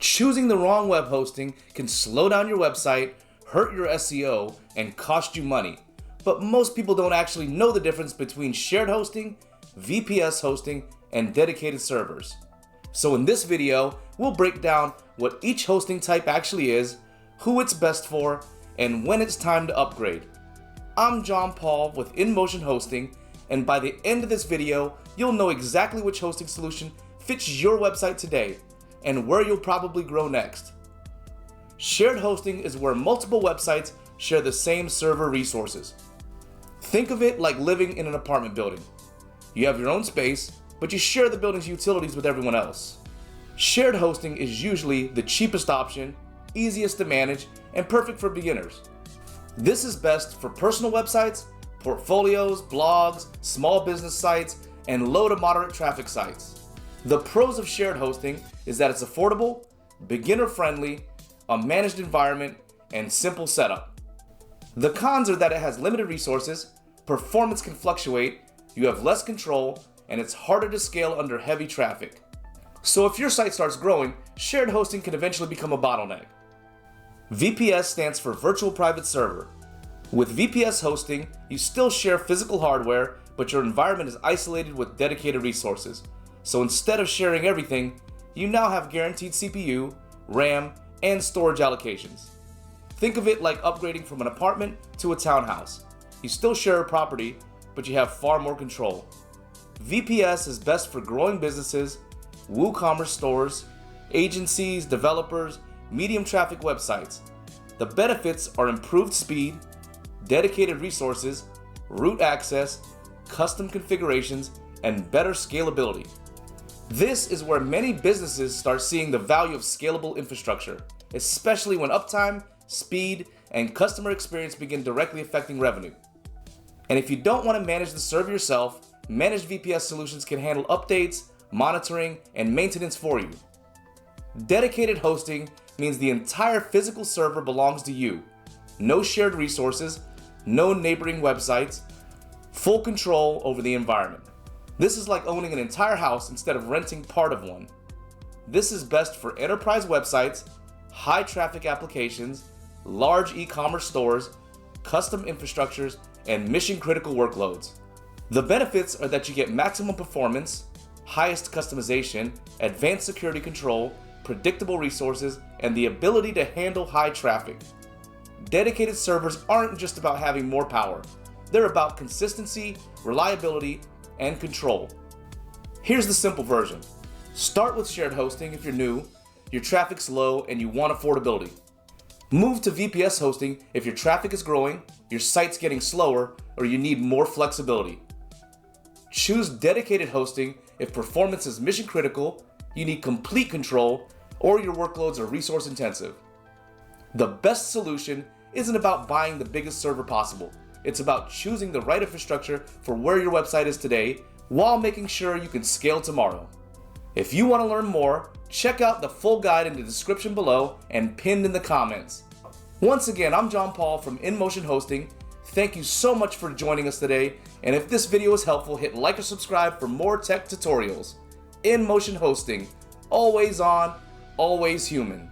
Choosing the wrong web hosting can slow down your website, hurt your SEO, and cost you money. But most people don't actually know the difference between shared hosting, VPS hosting, and dedicated servers. So in this video, we'll break down what each hosting type actually is, who it's best for, and when it's time to upgrade. I'm John Paul with InMotion Hosting, and by the end of this video, you'll know exactly which hosting solution fits your website today and where you'll probably grow next. Shared hosting is where multiple websites share the same server resources. Think of it like living in an apartment building. You have your own space, but you share the building's utilities with everyone else. Shared hosting is usually the cheapest option, easiest to manage, and perfect for beginners. This is best for personal websites, portfolios, blogs, small business sites, and low to moderate traffic sites. The pros of shared hosting is that it's affordable, beginner-friendly, a managed environment, and simple setup. The cons are that it has limited resources, performance can fluctuate, you have less control, and it's harder to scale under heavy traffic. So if your site starts growing, shared hosting can eventually become a bottleneck. VPS stands for Virtual Private Server. With VPS hosting, you still share physical hardware, but your environment is isolated with dedicated resources. So instead of sharing everything, you now have guaranteed CPU, RAM, and storage allocations. Think of it like upgrading from an apartment to a townhouse. You still share a property, but you have far more control. VPS is best for growing businesses, WooCommerce stores, agencies, developers, medium traffic websites. The benefits are improved speed, dedicated resources, root access, custom configurations, and better scalability. This is where many businesses start seeing the value of scalable infrastructure, especially when uptime, speed, and customer experience begin directly affecting revenue. And if you don't want to manage the server yourself, managed VPS solutions can handle updates, monitoring, and maintenance for you. Dedicated hosting means the entire physical server belongs to you. No shared resources, no neighboring websites, full control over the environment. This is like owning an entire house instead of renting part of one. This is best for enterprise websites, high traffic applications, large e-commerce stores, custom infrastructures, and mission-critical workloads. The benefits are that you get maximum performance, highest customization, advanced security control, predictable resources, and the ability to handle high traffic. Dedicated servers aren't just about having more power. They're about consistency, reliability, and control. Here's the simple version. Start with shared hosting if you're new, your traffic's low, and you want affordability. Move to VPS hosting if your traffic is growing, your site's getting slower, or you need more flexibility. Choose dedicated hosting if performance is mission critical, you need complete control, or your workloads are resource intensive. The best solution isn't about buying the biggest server possible. It's about choosing the right infrastructure for where your website is today while making sure you can scale tomorrow. If you want to learn more, check out the full guide in the description below and pinned in the comments. Once again, I'm John Paul from InMotion Hosting. Thank you so much for joining us today, and if this video was helpful, hit like or subscribe for more tech tutorials. InMotion Hosting, always on, always human.